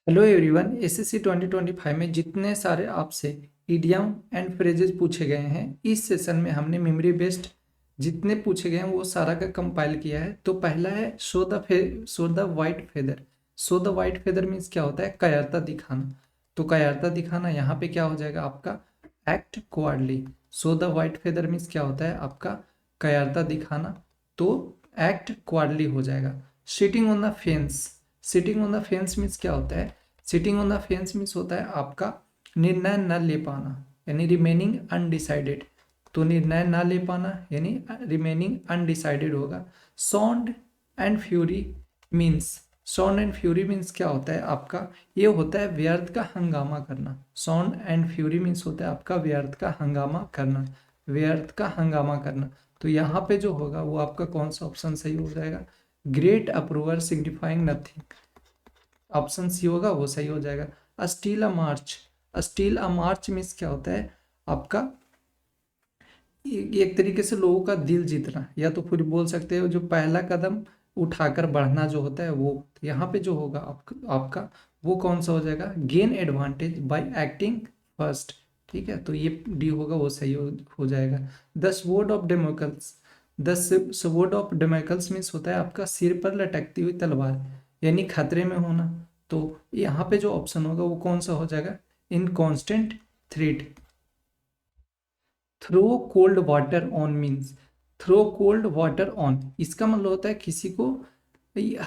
Hello everyone. SSC 2025 में जितने सारे आपसे इडियम एंड फ्रेजेस पूछे गए हैं, इस सेशन में हमने मेमोरी बेस्ड जितने पूछे गए हैं वो सारा का कंपाइल किया है। तो पहला है show the white feather. Show the white feather means क्या होता है? कायरता दिखाना। तो कायरता दिखाना यहाँ पे क्या हो जाएगा आपका? Act cowardly. Show the white feather means क्या होता है आपका? कायरता दिखाना। तो एक्ट क्वाडली हो जाएगा। Sitting on the fence. Sitting on the fence means क्या होता है? Sitting on the fence means होता है आपका निर्णय न ले पाना, यानी रिमेनिंग अनडिसाइडेड। तो निर्णय ना ले पाना यानी रिमेनिंग अनडिसाइडेड होगा। Sound and fury means, sound and fury means क्या होता है आपका? ये होता है व्यर्थ का हंगामा करना। सॉन्ड एंड फ्यूरी मीन्स होता है आपका व्यर्थ का हंगामा करना, व्यर्थ का हंगामा करना। तो यहाँ पे जो होगा वो आपका कौन सा ऑप्शन सही हो जाएगा? Great approver signifying nothing. Option C होगा वो सही हो जाएगा। अस्टील अ मार्च। अस्टील अ मार्च मीन्स क्या होता है आपका? एक तरीके से लोगों का दिल जीतना, या तो फिर बोल सकते हो जो पहला कदम उठाकर बढ़ना जो होता है वो। यहाँ पे जो होगा आपका वो कौन सा हो जाएगा? Gain advantage bye acting first. ठीक है, तो ये डी होगा वो सही हो जाएगा। The sword of Damocles. The sword of Damocles means होता है आपका सिर पर लटकती हुई तलवार, यानी खतरे में होना। तो यहाँ पे जो ऑप्शन होगा वो कौन सा हो जाएगा? In constant threat. Throw cold water on means, throw cold water on इसका मतलब होता है किसी को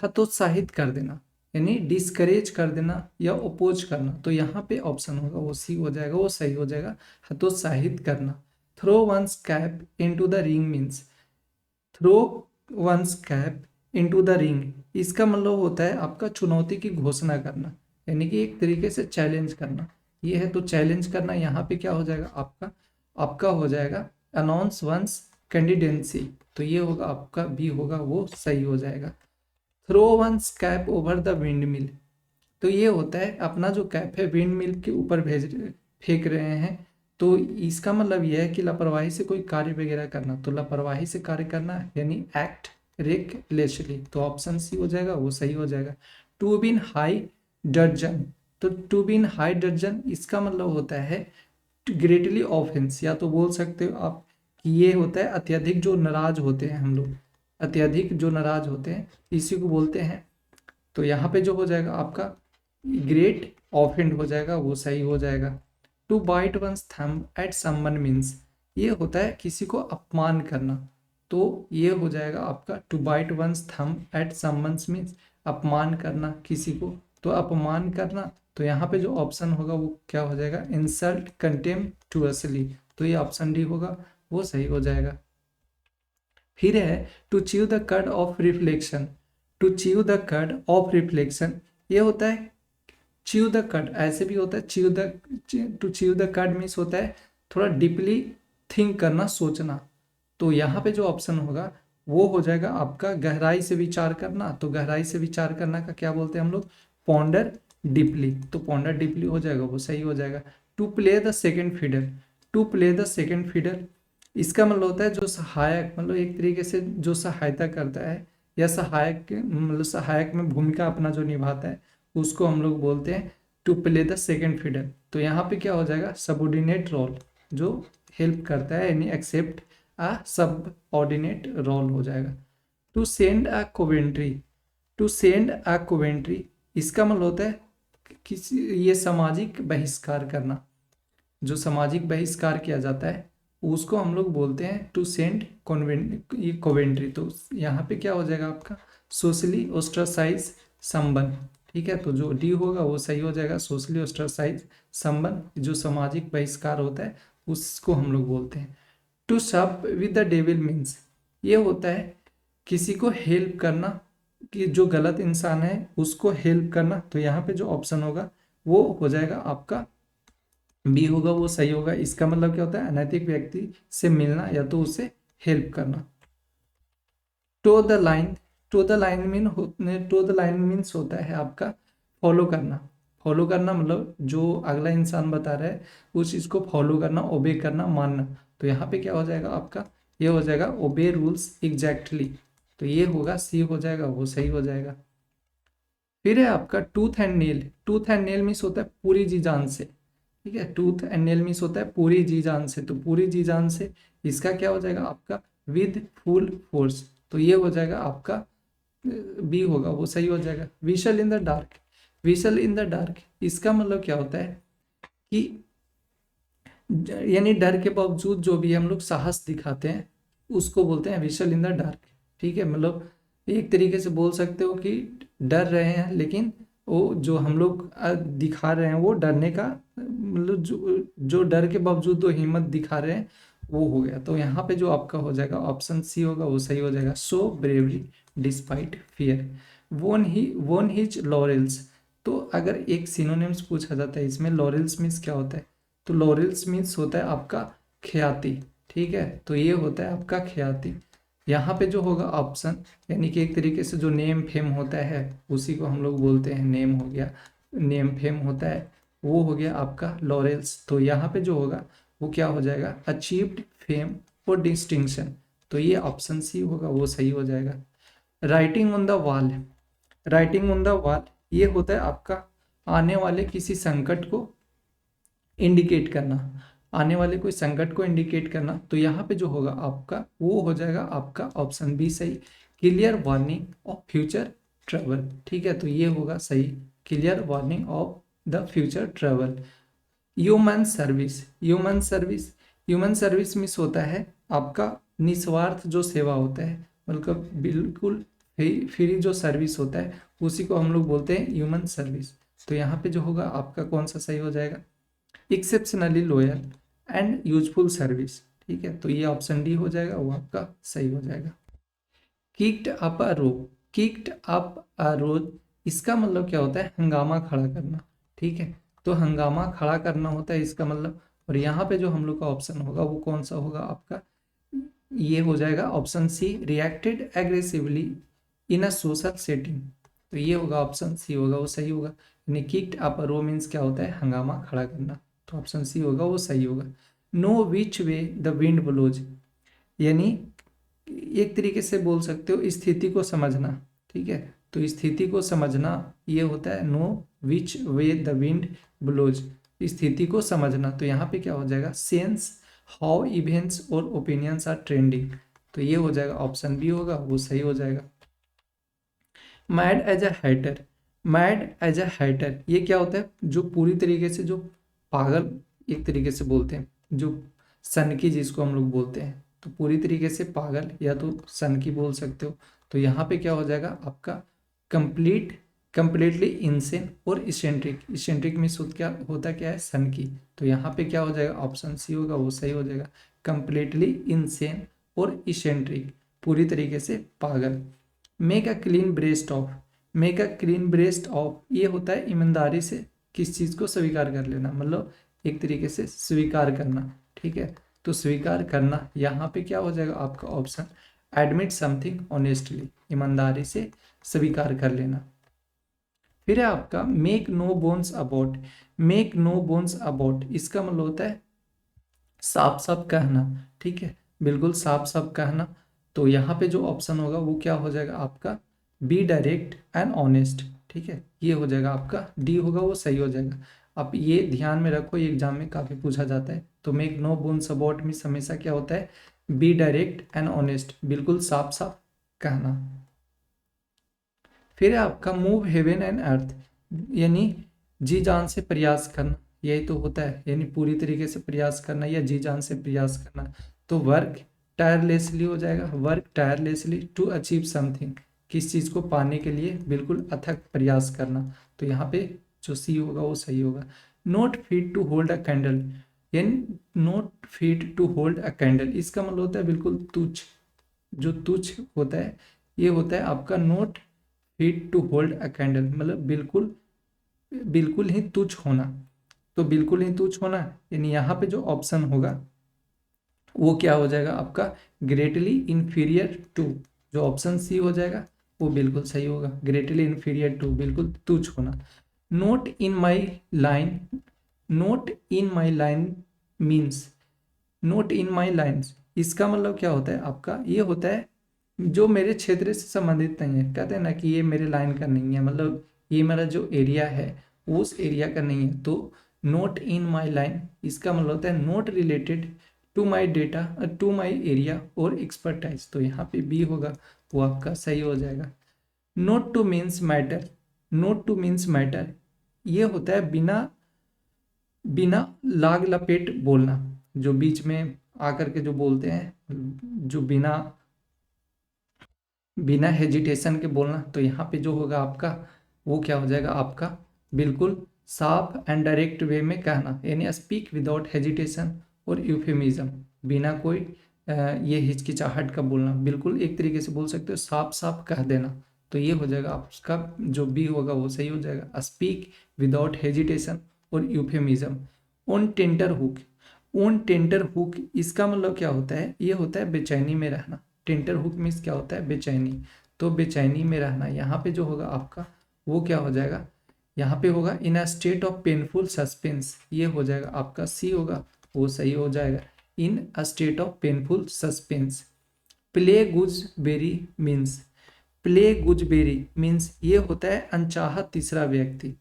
हतोत्साहित कर देना, यानी डिस्करेज कर देना या अपोज करना। तो यहाँ पे ऑप्शन होगा वो सी हो जाएगा, वो सही हो जाएगा, हतोत्साहित करना। Throw one's cap into the ring means, throw one's cap into the ring इसका मतलब होता है आपका चुनौती की घोषणा करना, यानी कि एक तरीके से चैलेंज करना। ये है तो चैलेंज करना। यहाँ पे क्या हो जाएगा आपका? आपका हो जाएगा अनाउंस वंस कैंडिडेंसी। तो ये होगा आपका बी होगा वो सही हो जाएगा। Throw one's cap over the windmill. तो ये होता है अपना जो कैप है विंड मिल के ऊपर फेंक रहे हैं। तो इसका मतलब यह है कि लापरवाही से कोई कार्य वगैरह करना। तो लापरवाही से कार्य करना यानी एक्ट रेकलेसली। तो ऑप्शन सी हो जाएगा वो सही हो जाएगा। To be in high dudgeon. तो टू बिन हाई डर्जन इसका मतलब होता है ग्रेटली ऑफेंस, या तो बोल सकते हो आप कि ये होता है अत्यधिक जो नाराज होते हैं हम लोग, अत्यधिक जो नाराज होते हैं इसी को बोलते हैं। तो यहाँ पे जो हो जाएगा आपका ग्रेट ऑफेंड हो जाएगा, वो सही हो जाएगा। To bite one's thumb at someone means, ये होता है किसी को अपमान करना। तो ये हो जाएगा आपका to bite one's thumb at someone means अपमान करना किसी को, तो अपमान करना। तो यहाँ पे जो ऑप्शन होगा वो क्या हो जाएगा? इंसल्ट कंटेम्प्टुअसली। तो ये ऑप्शन डी होगा, वो सही हो जाएगा। फिर है to chew the cud of reflection. To chew the cud of reflection ये होता है च्यू द कड, ऐसे भी होता है chew the, to chew the cud means होता है थोड़ा डीपली थिंक करना, सोचना। तो यहाँ पे जो ऑप्शन होगा वो हो जाएगा आपका गहराई से विचार करना। तो गहराई से विचार करना का क्या बोलते हैं हम लोग? Ponder deeply. तो पॉन्डर डीपली हो जाएगा, वो सही हो जाएगा। To play the second fiddle. To play the second fiddle इसका मतलब होता है जो सहायक, मतलब एक तरीके से जो सहायता करता है या सहायक, मतलब सहायक में भूमिका अपना जो निभाता है उसको हम लोग बोलते हैं to play the second fiddle. तो यहाँ पे क्या हो जाएगा? सबऑर्डिनेट रोल, जो हेल्प करता है, यानी एक्सेप्ट अ सब ऑर्डिनेट रोल हो जाएगा। To send a Coventry. To send a Coventry इसका मतलब होता है किसी, ये सामाजिक बहिष्कार करना। जो सामाजिक बहिष्कार किया जाता है उसको हम लोग बोलते हैं टू सेंड कॉन्वेंट, ये कोवेंट्री। तो यहाँ पे क्या हो जाएगा आपका? सोशली ओस्ट्रासाइज संबंध। ठीक है, तो जो डी होगा वो सही हो जाएगा, सोशली ओस्ट्रासाइज संबंध, जो सामाजिक बहिष्कार होता है उसको हम लोग बोलते हैं। टू सप विद द डेविल मीन्स, ये होता है किसी को हेल्प करना, कि जो गलत इंसान है उसको हेल्प करना। तो यहाँ पे जो ऑप्शन होगा वो हो जाएगा आपका बी होगा, वो सही होगा। इसका मतलब क्या होता है? अनैतिक व्यक्ति से मिलना या तो उसे हेल्प करना। Toe the line. Toe the line means होता है आपका फॉलो करना। फॉलो करना मतलब जो अगला इंसान बता रहा है उस चीज को फॉलो करना, ओबे करना, मानना। तो यहाँ पे क्या हो जाएगा आपका? ये हो जाएगा ओबे रूल्स एग्जैक्टली। तो ये होगा सी हो जाएगा, वो सही हो जाएगा। फिर है आपका tooth and nail. Tooth and nail means होता है पूरी जी जान से, ठीक है। टूथ एंड नेल मीन्स होता है पूरी जी जान से, तो पूरी जी जान से इसका क्या हो जाएगा आपका विद फुल फोर्स, तो ये हो जाएगा आपका बी होगा, वो सही हो जाएगा। We shall in the dark, we shall in the dark इसका मतलब क्या होता है कि यानी डर के बावजूद जो भी हम लोग साहस दिखाते हैं उसको बोलते हैं विशल इन द डार्क, ठीक है। मतलब एक तरीके से बोल सकते हो कि डर रहे हैं लेकिन वो जो हम लोग दिखा रहे हैं वो डरने का मतलब जो डर के बावजूद जो हिम्मत दिखा रहे हैं वो हो गया। तो यहाँ पे जो आपका हो जाएगा ऑप्शन सी होगा, वो सही हो जाएगा। सो ब्रेवरी डिस्पाइट फियर वोन हिज लॉरेल्स। तो अगर एक सिनोनिम्स पूछा जाता है इसमें, लॉरेल्स मीन्स क्या होता है, तो लॉरेल्स मीन्स होता है आपका ख्याति, ठीक है। तो ये होता है आपका ख्याति। यहाँ पे जो होगा ऑप्शन, यानी कि एक तरीके से जो नेम फेम होता है उसी को हम लोग बोलते हैं नेम हो गया, नेम फेम होता है वो हो गया आपका लॉरेल्स। तो यहाँ पे जो होगा वो क्या हो जाएगा अचीव्ड फेम और डिस्टिंक्शन, तो ये ऑप्शन सी होगा, वो सही हो जाएगा। Writing on the wall, writing on the wall ये होता है आपका आने वाले किसी संकट को इंडिकेट करना, आने वाले कोई संकट को इंडिकेट करना। तो यहाँ पे जो होगा आपका वो हो जाएगा आपका ऑप्शन बी सही, clear warning of future trouble, ठीक है। तो ये होगा सही, clear warning of the future trouble. Human service, human service, human service miss होता है आपका निस्वार्थ जो सेवा होता है, मतलब बिल्कुल फ्री जो सर्विस होता है उसी को हम लोग बोलते हैं ह्यूमन सर्विस। तो यहाँ पे जो होगा आपका कौन सा सही हो जाएगा exceptionally loyal and useful service, ठीक है। तो ये ऑप्शन डी हो जाएगा, वो आपका सही हो जाएगा। Kicked up a rope, kicked up a rope इसका मतलब क्या होता है हंगामा खड़ा करना, ठीक है। तो हंगामा खड़ा करना होता है इसका मतलब। और यहाँ पे जो हम लोग का ऑप्शन होगा वो कौन सा होगा आपका, ये हो जाएगा option C reacted aggressively in a social setting. तो ये होगा ऑप्शन सी होगा, वो सही होगा। यानी kicked up a row means क्या होता है हंगामा खड़ा करना, तो ऑप्शन सी होगा, वो सही होगा। Know which way the wind blows, यानी एक तरीके से बोल सकते हो स्थिति को समझना, ठीक है। तो स्थिति को समझना ये होता है know which way the wind blows, स्थिति को समझना। तो यहाँ पे क्या हो जाएगा सेंस हाउ इवेंट्स और ओपिनियंस आर ट्रेंडिंग, तो ये हो जाएगा ऑप्शन बी होगा, वो सही हो जाएगा। Mad as a hatter, mad as a hatter ये क्या होता है जो पूरी तरीके से जो पागल एक तरीके से बोलते हैं, जो सनकी जिसको हम लोग बोलते हैं, तो पूरी तरीके से पागल या तो सनकी बोल सकते हो। तो यहाँ पे क्या हो जाएगा आपका कंप्लीट कंप्लीटली इनसेन और इसेंट्रिक, इसेंट्रिक मीन्स क्या है सनकी। तो यहाँ पे क्या हो जाएगा ऑप्शन सी होगा, वो सही हो जाएगा। कंप्लीटली इनसेन और इसेंट्रिक पूरी तरीके से पागल। Make a clean breast of, make a clean breast of ये होता है ईमानदारी से किस चीज़ को स्वीकार कर लेना, मतलब एक तरीके से स्वीकार करना, ठीक है। तो स्वीकार करना यहाँ पे क्या हो जाएगा आपका ऑप्शन एडमिट समथिंग ऑनेस्टली, ईमानदारी से स्वीकार कर लेना। फिर है आपका make no bones about, make no bones about इसका मतलब होता है साफ साफ कहना, ठीक है, बिल्कुल साफ साफ कहना। तो यहाँ पे जो ऑप्शन होगा वो क्या हो जाएगा आपका बी डायरेक्ट एंड ऑनेस्ट, ठीक है। ये हो जाएगा आपका डी होगा, वो सही हो जाएगा। आप ये ध्यान में रखो, ये एग्जाम में काफ़ी पूछा जाता है। तो make no bones about means हमेशा क्या होता है बी डायरेक्ट एंड ऑनेस्ट, बिल्कुल साफ साफ कहना। फिर है आपका मूव हेवन एंड अर्थ, यानी जी जान से प्रयास करना, यही तो होता है, यानी पूरी तरीके से प्रयास करना या जी जान से प्रयास करना। तो वर्क टायरलेसली हो जाएगा, work tirelessly to achieve something, किस चीज़ को पाने के लिए बिल्कुल अथक प्रयास करना। तो यहाँ पे जो सी होगा वो सही होगा। Not fit to hold a candle, यानी not fit to hold a candle इसका मतलब होता है बिल्कुल तुच्छ, जो तुच्छ होता है ये होता है आपका not fit to hold a candle, मतलब बिल्कुल बिल्कुल ही तुच्छ होना। तो बिल्कुल ही तुच्छ होना यानी यहाँ पे जो ऑप्शन होगा वो क्या हो जाएगा आपका ग्रेटली इन्फीरियर टू, जो ऑप्शन सी हो जाएगा वो बिल्कुल सही होगा, ग्रेटली इन्फीरियर टू बिल्कुल तुच्छ होना। नोट इन माई लाइन, नोट इन माई लाइन मीन्स नोट इन माई लाइन्स इसका मतलब क्या होता है आपका ये होता है जो मेरे क्षेत्र से संबंधित नहीं है, कहते हैं ना कि ये मेरे लाइन का नहीं है, मतलब ये मेरा जो एरिया है उस एरिया का नहीं है। तो नॉट इन माई लाइन, इसका मतलब होता है not related to my data, to my area और एक्सपर्टाइज। तो यहाँ पे बी होगा, वो आपका सही हो जाएगा। Note two means matter, note two means matter, ये होता है बिना बिना लाग लपेट बोलना, जो बीच में आकर के जो बोलते हैं, जो बिना बिना हेजिटेशन के बोलना। तो यहाँ पे जो होगा आपका वो क्या हो जाएगा आपका, बिल्कुल साफ एंड डायरेक्ट वे में कहना, यानी स्पीक विदाउट हेजिटेशन और यूफेमिज्म, बिना कोई ये हिचकिचाहट का बोलना, बिल्कुल एक तरीके से बोल सकते हो साफ साफ कह देना। तो ये हो जाएगा आपका जो बी होगा वो सही हो जाएगा, स्पीक विदाउट हेजिटेशन और euphemism. On tenter hook, on tenter hook इसका मतलब क्या होता है, ये होता है बेचैनी में रहना। टेंटर हुक मीन्स क्या होता है, बेचैनी। तो बेचैनी में रहना, यहाँ पे जो होगा आपका वो क्या हो जाएगा, यहाँ पे होगा in a state of painful suspense, ये हो जाएगा आपका सी होगा, वो सही हो जाएगा, in a state of painful suspense. Play gooseberry means, play gooseberry means ये होता है अनचाहा तीसरा व्यक्ति,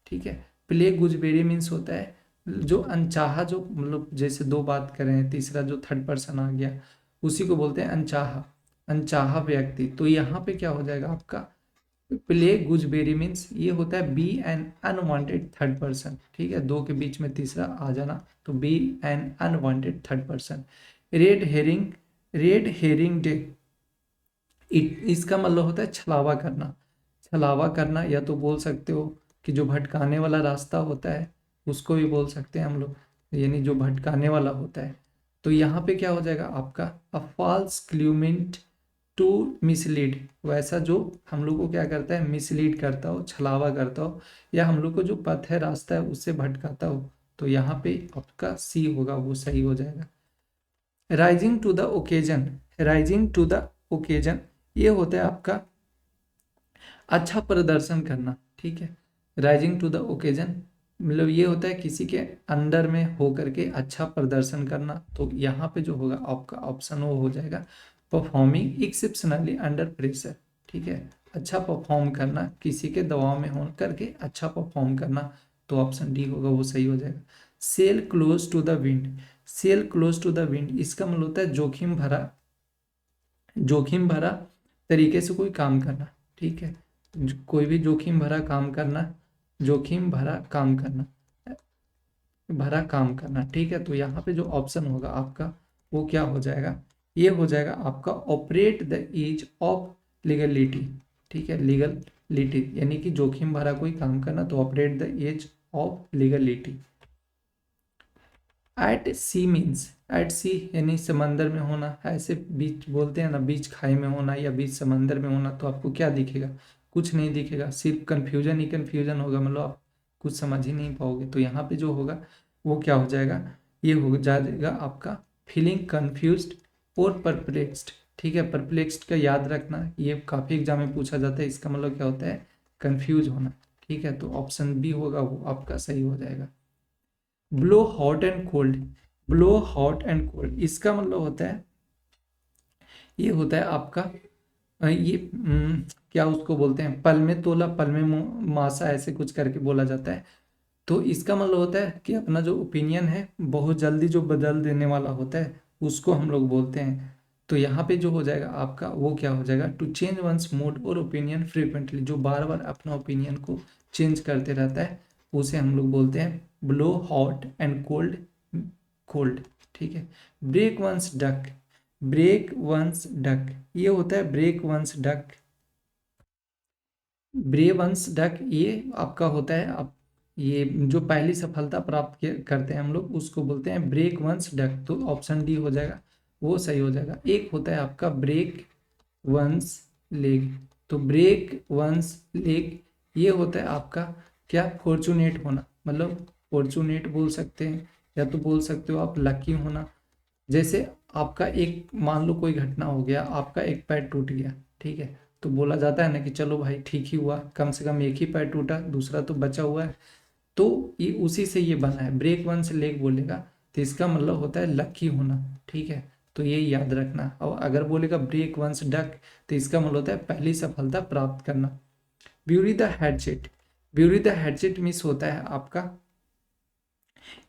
ठीक है। प्ले गुजबेरी मीन्स होता है जो अनचाहा, जो मतलब जैसे दो बात कर रहे हैं, तीसरा जो थर्ड पर्सन आ गया उसी को बोलते हैं अनचाहा, अनचाहा व्यक्ति। तो यहाँ पे क्या हो जाएगा आपका, प्ले गुजबेरी मीन्स ये होता है be an unwanted third person, ठीक है, दो के बीच में तीसरा आ जाना, तो be an unwanted third person. Red herring, red herring day, इसका मतलब होता है छलावा करना, छलावा करना, या तो बोल सकते हो कि जो भटकाने वाला रास्ता होता है उसको भी बोल सकते हैं हम लोग, यानी जो भटकाने वाला होता है। तो यहाँ पे क्या हो जाएगा आपका, अ फॉल्स क्ल्यूमेंट टू मिसलीड, वैसा जो हम लोग को क्या करता है, मिसलीड करता हो, छलावा करता हो, या हम लोग को जो पथ है, रास्ता है, उससे भटकाता हो। तो यहाँ पे आपका सी होगा, वो सही हो जाएगा। Rising to the occasion, rising to the occasion ये होता है आपका अच्छा प्रदर्शन करना, ठीक है। राइजिंग टू द ओकेजन मतलब ये होता है किसी के अंडर में होकर के अच्छा प्रदर्शन करना। तो यहाँ पे जो होगा आपका ऑप्शन वो हो जाएगा परफॉर्मिंग एक्सेप्शनली अंडर प्रेशर, ठीक है, अच्छा परफॉर्म करना, किसी के दबाव में हो करके अच्छा परफॉर्म करना। तो ऑप्शन डी होगा, वो सही हो जाएगा। Sail close to the wind, sail close to the wind इसका मतलब होता है जोखिम भरा, जोखिम भरा तरीके से कोई काम करना, ठीक है, कोई भी जोखिम भरा काम करना, जोखिम भरा काम करना, भरा काम करना, ठीक है। तो यहाँ पे जो ऑप्शन होगा आपका वो क्या हो जाएगा, ये हो जाएगा आपका operate the edge of legality, ठीक है, लीगलिटी यानी कि जोखिम भरा कोई काम करना, तो operate the edge of legality. At sea means, at sea यानी समंदर में होना, ऐसे बीच बोलते हैं ना, बीच खाई में होना या बीच समंदर में होना। तो आपको क्या दिखेगा, कुछ नहीं दिखेगा, सिर्फ कन्फ्यूजन ही कन्फ्यूजन होगा, मतलब आप कुछ समझ ही नहीं पाओगे। तो यहाँ पे जो होगा वो क्या हो जाएगा, ये हो जाएगा आपका फीलिंग कन्फ्यूज्ड और परप्लेक्स्ड, ठीक है। परप्लेक्स्ड का याद रखना, ये काफ़ी एग्जाम में पूछा जाता है, इसका मतलब क्या होता है, कन्फ्यूज होना, ठीक है। तो ऑप्शन बी होगा, वो आपका सही हो जाएगा। Blow hot and cold, blow hot and cold इसका मतलब होता है, ये होता है आपका ये क्या उसको बोलते हैं, पल में तोला पल में मासा, ऐसे कुछ करके बोला जाता है। तो इसका मतलब होता है कि अपना जो ओपिनियन है बहुत जल्दी जो बदल देने वाला होता है उसको हम लोग बोलते हैं। तो यहाँ पे जो हो जाएगा आपका वो क्या हो जाएगा, टू चेंज वंस मूड और ओपिनियन फ्रीक्वेंटली, जो बार बार अपना ओपिनियन को चेंज करते रहता है उसे हम लोग बोलते हैं blow hot and cold, cold, ठीक है। Break one's duck, break one's duck ये होता है break one's duck, brave one's duck ये आपका होता है, आप ये जो पहली सफलता प्राप्त करते हैं हम लोग उसको बोलते हैं ब्रेक वंस डक। तो ऑप्शन डी हो जाएगा, वो सही हो जाएगा। एक होता है आपका ब्रेक वंस लेग, तो ब्रेक वंस लेग ये होता है आपका क्या, फॉर्चुनेट होना, मतलब फॉर्चुनेट बोल सकते हैं, या तो बोल सकते हो आप लकी होना। जैसे आपका एक मान लो कोई घटना हो गया, आपका एक पैर टूट गया, ठीक है, तो बोला जाता है ना कि चलो भाई ठीक ही हुआ, कम से कम एक ही पैर टूटा, दूसरा तो बचा हुआ है। तो ये उसी से ये बना है, ब्रेक वन से लेग बोलेगा तो इसका मतलब होता है लकी होना, ठीक है। तो ये याद रखना। और अगर बोलेगा ब्रेक वंस डक तो इसका मतलब होता है पहली सफलता प्राप्त करना। Bury the hatchet, bury the hatchet miss होता है आपका,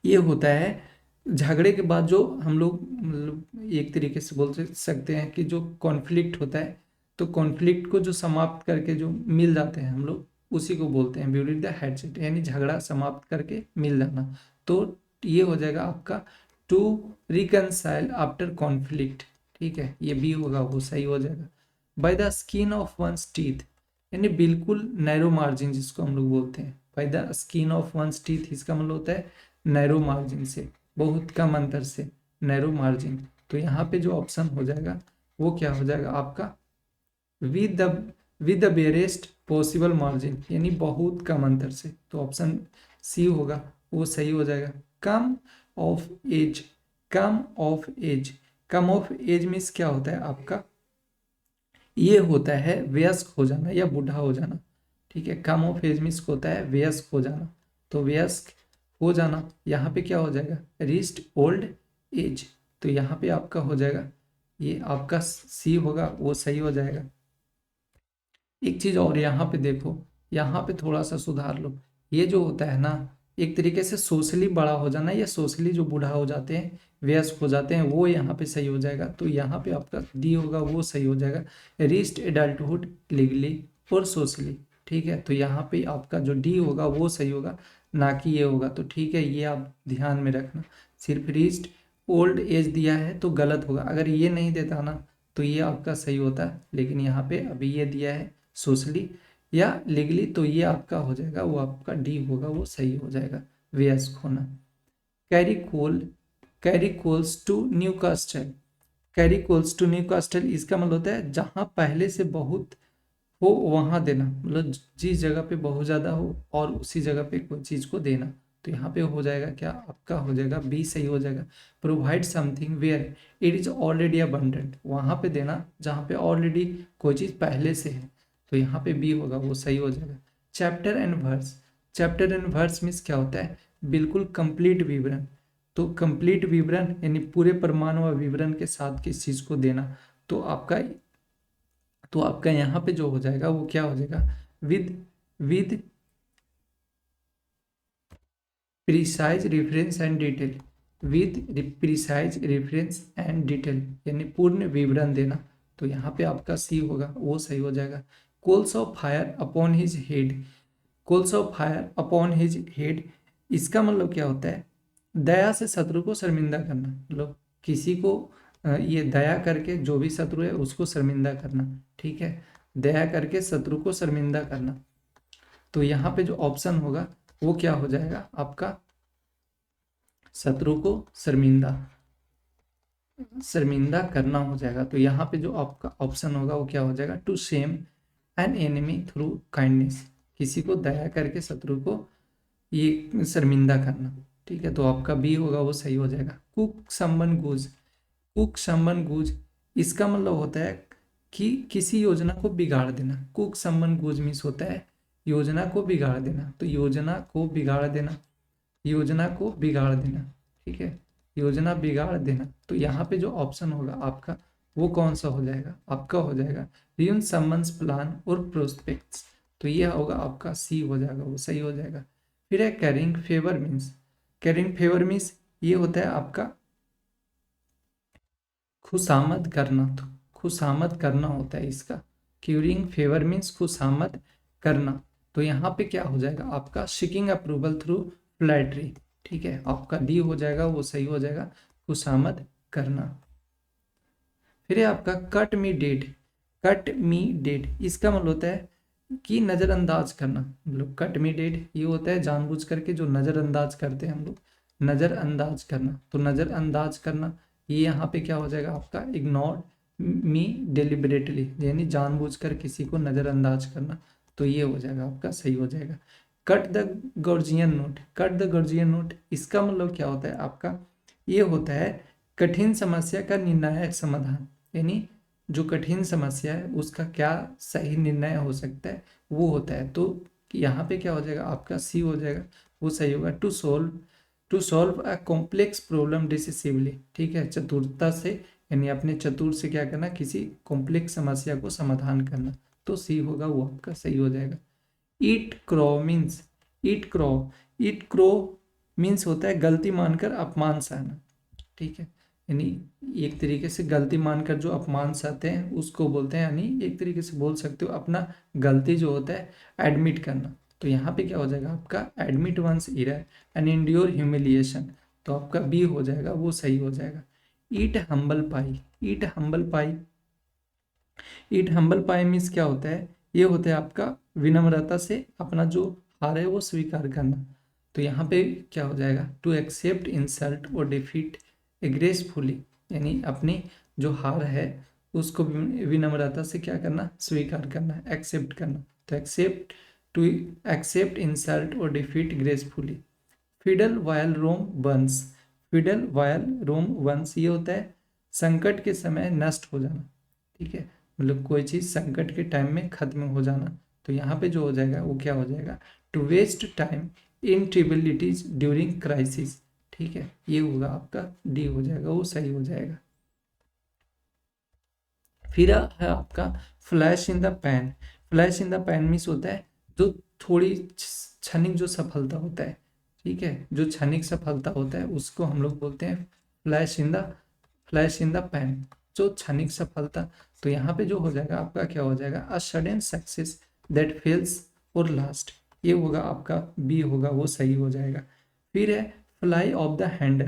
ये होता है झगड़े के बाद जो हम लोग मतलब एक तरीके से बोल सकते हैं कि जो कॉन्फ्लिक्ट होता है, तो कॉन्फ्लिक्ट को जो समाप्त करके जो मिल जाते हैं हम लोग, उसी को बोलते हैं ब्यूरी द हैचेट, यानी झगड़ा समाप्त करके मिल जाना। तो ये हो जाएगा आपका टू रिकनसाइल आफ्टर कॉन्फ्लिक्ट, ठीक है, ये बी होगा वो सही हो जाएगा। By the skin of one's teeth, यानी बिल्कुल नैरो मार्जिन जिसको हम लोग बोलते हैं, by the skin of one's teeth, इसका मतलब होता है नैरो मार्जिन से, बहुत कम अंतर से, नैरो मार्जिन। तो यहाँ पे जो ऑप्शन हो जाएगा वो क्या हो जाएगा आपका with the barest possible margin, यानी बहुत कम अंतर से, तो ऑप्शन सी होगा वो सही हो जाएगा। Come of age, come of age, come of age means क्या होता है आपका, ये होता है वयस्क हो जाना या बूढ़ा हो जाना, ठीक है, कम ऑफ एज मीन्स होता है वयस्क हो जाना, तो वयस्क हो जाना यहाँ पे क्या हो जाएगा रीच्ड ओल्ड एज, तो यहाँ पे आपका हो जाएगा ये आपका सी होगा वो सही हो जाएगा। एक चीज और यहाँ पे देखो, यहाँ पे थोड़ा सा सुधार लो, ये जो होता है ना एक तरीके से सोशली बड़ा हो जाना या सोशली जो बूढ़ा हो जाते हैं वयस्क हो जाते हैं, वो यहाँ पे सही हो जाएगा, तो यहाँ पे आपका डी होगा वो सही हो जाएगा, रीच्ड एडल्टहुड लीगली और सोशली, ठीक है, तो यहाँ पे आपका जो डी होगा वो सही होगा, ना कि ये होगा, तो ठीक है ये आप ध्यान में रखना। सिर्फ रीच्ड ओल्ड एज दिया है तो गलत होगा, अगर ये नहीं देता ना तो ये आपका सही होता, लेकिन यहाँ पे अभी ये दिया है सोशली या लीगली, तो ये आपका हो जाएगा वो आपका डी होगा वो सही हो जाएगा, वयस्क होना। Carry coal, carry coals to Newcastle, carry coals to Newcastle, इसका मतलब होता है जहाँ पहले से बहुत हो वहाँ देना, मतलब जिस जगह पे बहुत ज़्यादा हो और उसी जगह पे कोई चीज़ को देना, तो यहाँ पे हो जाएगा क्या आपका हो जाएगा बी सही हो जाएगा। Provide something where it is already abundant, वहाँ पे देना जहाँ पे ऑलरेडी कोई चीज़ पहले से है, तो यहाँ पे बी होगा वो सही हो जाएगा। Chapter and verse, chapter and verse means क्या होता है बिल्कुल कंप्लीट विवरण, तो कंप्लीट विवरण यानी पूरे प्रमाण व विवरण के साथ किस चीज़ को देना, तो आपका यहाँ पे जो हो जाएगा वो क्या हो जाएगा with precise reference and detail, with precise reference and detail यानी पूर्ण विवरण देना, तो यहाँ पे आपका सी होगा वो सही हो जाएगा। Coals of fire upon his head, coals of fire upon his head, इसका मतलब क्या होता है दया से शत्रु को शर्मिंदा करना, मतलब किसी को ये दया करके जो भी शत्रु है उसको शर्मिंदा करना, ठीक है, दया करके शत्रु को शर्मिंदा करना, तो यहाँ पे जो ऑप्शन होगा वो क्या हो जाएगा आपका शत्रु को शर्मिंदा, शर्मिंदा करना हो जाएगा, तो यहाँ पे जो आपका ऑप्शन होगा वो क्या हो जाएगा to shame an enemy through kindness, किसी को दया करके शत्रु को ये शर्मिंदा करना, ठीक है, तो आपका बी होगा वो सही हो जाएगा। कुक समवन गुज, कुक समवन गुज, इसका मतलब होता है कि किसी योजना को बिगाड़ देना, कुक समवन गुज मीन्स होता है योजना को बिगाड़ देना, तो योजना को बिगाड़ देना, योजना को बिगाड़ देना, ठीक है, योजना बिगाड़ देना, तो यहाँ पे जो ऑप्शन होगा आपका वो कौन सा हो जाएगा आपका हो जाएगा ruin someone's प्लान और प्रोस्पेक्ट्स, तो ये होगा आपका सी हो जाएगा वो सही हो जाएगा। फिर है carrying favour means, carrying favour means ये होता है आपका खुशामद करना, तो खुशामद करना होता है इसका, क्यूरिंग फेवर मीन्स खुशामद करना, तो यहाँ पे क्या हो जाएगा आपका सिकिंग अप्रूवल थ्रू फ्लैटरी, ठीक है, आपका डी हो जाएगा वो सही हो जाएगा खुशामद करना। फिर है आपका कट मी डेड, कट मी डेड, इसका मतलब होता है कि नज़रअंदाज करना, मतलब कट मी डेड ये होता है जानबूझ करके जो नज़रअंदाज करते हैं हम लोग, नज़रअंदाज करना, तो नज़रअंदाज करना ये यहाँ पे क्या हो जाएगा आपका इग्नोर मी डेलिबरेटली, यानी जानबूझ कर किसी को नज़रअंदाज करना, तो ये हो जाएगा आपका सही हो जाएगा। Cut the Gordian knot, cut the Gordian knot, इसका मतलब क्या होता है आपका ये होता है कठिन समस्या का निर्णायक समाधान, यानी जो कठिन समस्या है उसका क्या सही निर्णय हो सकता है वो होता है, तो यहाँ पे क्या हो जाएगा आपका सी हो जाएगा वो सही होगा। To solve a complex problem decisively, ठीक है, चतुरता से यानी अपने चतुर से क्या करना किसी कॉम्प्लेक्स समस्या को समाधान करना, तो सी होगा वो आपका सही हो जाएगा। ईट क्रॉ मीन्स ईट क्रो मीन्स होता है गलती मानकर अपमान सहना, ठीक है। यानी एक तरीके से गलती मानकर जो अपमान सहते हैं उसको बोलते हैं, यानी एक तरीके से बोल सकते हो अपना गलती जो होता है एडमिट करना। तो यहाँ पे क्या हो जाएगा आपका admit one's error and endure humiliation, तो आपका बी हो जाएगा, वो सही हो जाएगा। Eat humble pie, eat humble pie, eat humble pie means क्या होता है, ये होता है आपका विनम्रता से अपना जो हार है वो स्वीकार करना। तो यहाँ पे क्या हो जाएगा टू एक्सेप्ट इंसल्ट और डिफीट ग्रेसफुली, यानी अपनी जो हार है उसको विनम्रता से क्या करना स्वीकार करना, एक्सेप्ट करना। तो एक्सेप्ट टू एक्सेप्ट इंसल्ट और डिफीट ग्रेसफुली। फिडल वायल रोम वंस, फिडल वायल रोम वंस ये होता है संकट के समय नष्ट हो जाना, ठीक है, मतलब कोई चीज़ संकट के टाइम में खत्म हो जाना। तो यहाँ पे जो हो जाएगा वो क्या हो जाएगा to waste time in trivialities during crisis, ठीक है, ये होगा आपका डी हो जाएगा, वो सही हो जाएगा। फिर है आपका flash in the pan, flash in the pan means होता है जो थोड़ी क्षणिक जो सफलता होता है, ठीक है, जो क्षणिक सफलता होता है उसको हम लोग बोलते हैं flash in the, flash in the pan, जो क्षणिक सफलता। तो यहाँ पे जो हो जाएगा आपका क्या हो जाएगा a sudden success that fails और लास्ट, ये होगा आपका बी होगा, वो सही हो जाएगा। फिर है fly of the handle,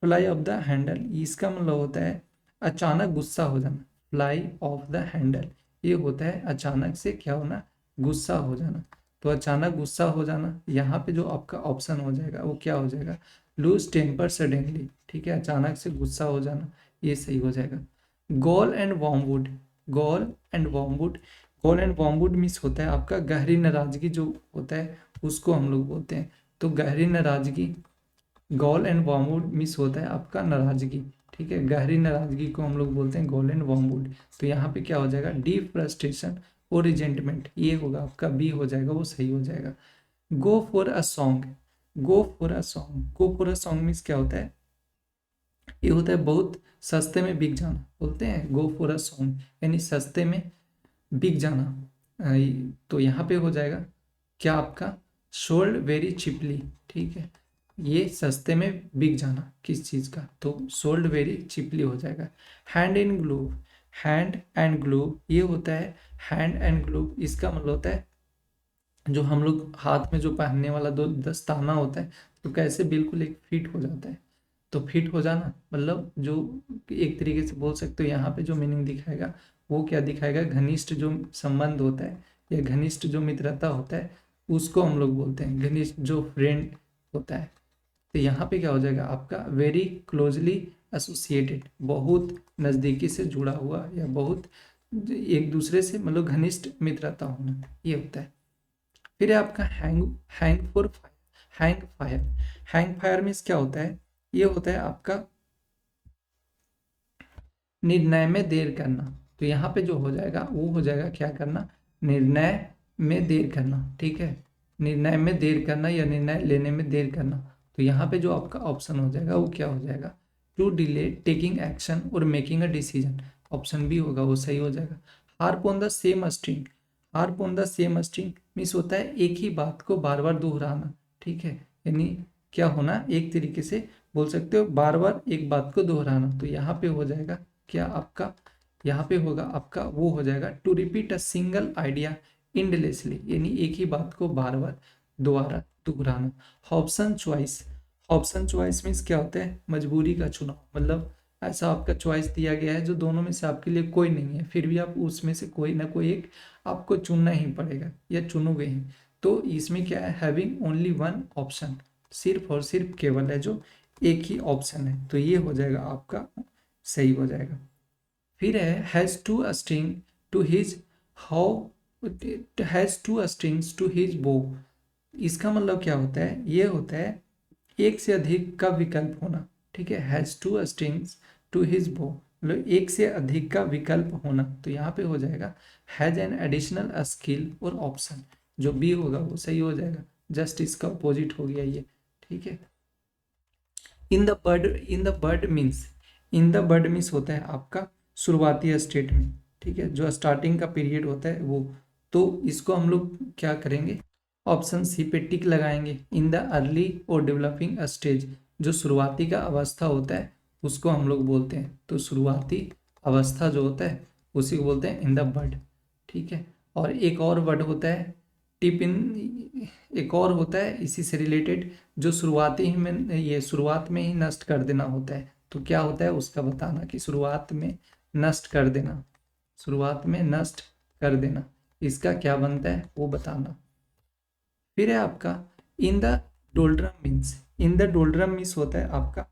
fly of the handle इसका मतलब होता है अचानक गुस्सा हो जाना, फ्लाई ऑफ द हैंडल ये होता है अचानक से क्या होना गुस्सा हो जाना। तो अचानक गुस्सा हो जाना, यहाँ पे जो आपका ऑप्शन हो जाएगा वो क्या हो जाएगा लूज टेम्पर सडनली, ठीक है, अचानक से गुस्सा हो जाना, ये सही हो जाएगा। Gall and wormwood, gall and wormwood, gall and wormwood miss होता है आपका गहरी नाराजगी जो होता है उसको हम लोग बोलते हैं। तो गहरी नाराजगी, गॉल एंड वॉर्मवुड मिस होता है आपका नाराजगी, ठीक है, गहरी नाराजगी को हम लोग बोलते हैं गॉल एंड वॉर्मवुड। तो यहाँ पे क्या हो जाएगा डीप फ्रस्ट्रेशन और रिजेंटमेंट, ये होगा आपका बी हो जाएगा, वो सही हो जाएगा। Go for a song, go for a song, go for a song means क्या होता है, ये होता है बहुत सस्ते में बिक जाना, बोलते हैं गो फॉर अ सॉन्ग, यानी सस्ते में बिक जाना। तो यहाँ पे हो जाएगा क्या आपका सोल्ड वेरी चिपली, ठीक है, ये सस्ते में बिक जाना किस चीज़ का, तो सोल्ड वेरी चिपली हो जाएगा। Hand in glove, hand and glove ये होता है, हैंड एंड ग्लोव इसका मतलब होता है जो हम लोग हाथ में जो पहनने वाला दो दस्ताना होता है, तो कैसे बिल्कुल एक फिट हो जाता है। तो फिट हो जाना मतलब जो एक तरीके से बोल सकते हो यहाँ पे जो मीनिंग दिखाएगा वो क्या दिखाएगा घनिष्ठ जो संबंध होता है या घनिष्ठ जो मित्रता होता है उसको हम लोग बोलते हैं घनिष्ठ जो फ्रेंड होता है। तो यहाँ पे क्या हो जाएगा आपका वेरी क्लोजली एसोसिएटेड, बहुत नज़दीकी से जुड़ा हुआ या बहुत एक दूसरे से मतलब घनिष्ठ मित्रता होना, ये होता है। फिर है आपका hang, hang for fire, hang fire, hang fire means क्या होता है, ये होता है आपका निर्णय में देर करना। तो यहाँ पे जो हो जाएगा वो हो जाएगा क्या करना निर्णय में देर करना, ठीक है, निर्णय में देर करना या निर्णय लेने में देर करना। तो यहाँ पे जो आपका ऑप्शन हो जाएगा वो क्या हो जाएगा टू डिले टेकिंग एक्शन और making a decision, option B होगा, वो सही हो जाएगा। Harp on the same string, harp on the same string means होता है एक ही बात को बार बार दोहराना, ठीक है, यानी क्या होना एक तरीके से बोल सकते हो बार बार एक बात को दोहराना। तो यहाँ पे हो जाएगा क्या आपका यहाँ पे होगा आपका वो हो जाएगा to repeat a single idea endlessly, यानी एक ही बात को बार बार दोबारा दोहराना। Option choice, option choice means क्या होता है मजबूरी का चुनाव, मतलब ऐसा आपका चॉइस दिया गया है जो दोनों में से आपके लिए कोई नहीं है फिर भी आप उसमें से कोई ना कोई एक आपको चुनना ही पड़ेगा या चुनोगे ही। तो इसमें क्या है हैविंग ओनली वन ऑप्शन, सिर्फ और सिर्फ केवल है जो एक ही ऑप्शन है, तो ये हो जाएगा आपका सही हो जाएगा। फिर है has two string to his how, has two strings to his bow, इसका मतलब क्या होता है ये होता है एक से अधिक का विकल्प होना, ठीक है, has two strings to his bow मतलब एक से अधिक का विकल्प होना। तो यहाँ पे हो जाएगा हैज एन एडिशनल स्किल और ऑप्शन, जो बी होगा वो सही हो जाएगा, जस्ट इसका अपोजिट हो गया ये, ठीक है। In the bird, in the bird means, in the bird means होता है आपका शुरुआती स्टेट में, ठीक है, जो स्टार्टिंग का पीरियड होता है वो तो इसको हम लोग क्या करेंगे, ऑप्शन सी पे टिक लगाएंगे। इन द अर्ली और डेवलपिंग स्टेज, जो शुरुआती का अवस्था होता है उसको हम लोग बोलते हैं, तो शुरुआती अवस्था जो होता है उसी को बोलते हैं इन द बड, ठीक है। और एक और वर्ड होता है टिप इन, एक और होता है इसी से रिलेटेड, जो शुरुआती ही में, ये शुरुआत में ही नष्ट कर देना होता है। तो क्या होता है उसका बताना कि शुरुआत में नष्ट कर देना, शुरुआत में नष्ट कर देना, इसका क्या बनता है वो बताना। फिर है आपका in the doldrum means. In the doldrum means होता है आपका,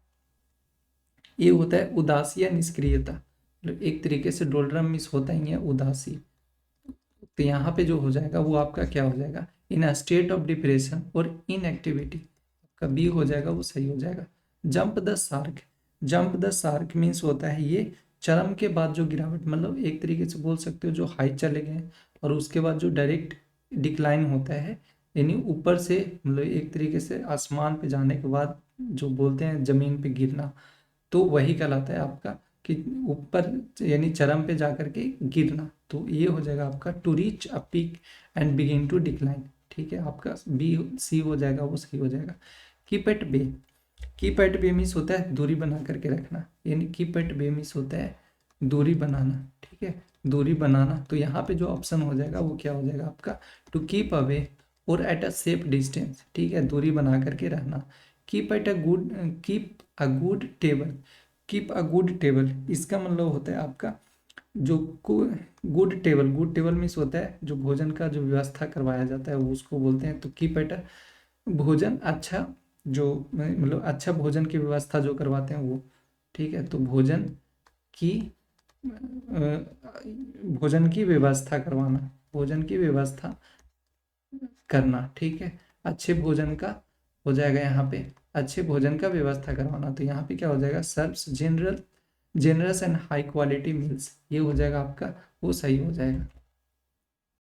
ये होता है उदासी या निष्क्रियता, मतलब एक तरीके से डोल्ड्रम मीन्स होता ही है उदासी। तो यहाँ पे जो हो जाएगा वो आपका क्या हो जाएगा, in a state of depression और इनएक्टिविटी, आपका बी हो जाएगा, वो सही हो जाएगा। Jump the shark, jump the shark means होता है ये चरम के बाद जो गिरावट, मतलब एक तरीके से बोल सकते हो जो हाई चले गए और उसके बाद जो डायरेक्ट डिक्लाइन होता है, यानी ऊपर से मतलब एक तरीके से आसमान पे जाने के बाद जो बोलते हैं जमीन पे गिरना, तो वही कहलाता है आपका कि ऊपर यानी चरम पे जाकर के गिरना। तो ये हो जाएगा आपका to reach a peak and begin to decline, ठीक है। आपका बी सी हो जाएगा, वो सही हो जाएगा। Keep at bay, keep at bay means होता है दूरी बना करके रखना, यानी कीप एट बे मीन्स होता है दूरी बनाना, ठीक है, दूरी बनाना। तो यहाँ पे जो ऑप्शन हो जाएगा वो क्या हो जाएगा आपका, टू कीप अवे और एट अ सेफ डिस्टेंस, ठीक है, दूरी बना करके रहना। Keep at a good, keep a good table, keep a good table, इसका मतलब होता है आपका जो good table, good table means होता है जो भोजन का जो व्यवस्था करवाया जाता है वो उसको बोलते हैं। तो कीप एट अ भोजन अच्छा, जो मतलब अच्छा भोजन की व्यवस्था जो करवाते हैं वो, ठीक है। तो भोजन की भोजन की व्यवस्था करवाना, भोजन की व्यवस्था करना, ठीक है। अच्छे भोजन का हो जाएगा यहाँ पे, अच्छे भोजन का व्यवस्था करवाना। तो यहाँ पे क्या हो जाएगा, serves general generous and high quality meals, ये हो जाएगा आपका, वो सही हो जाएगा।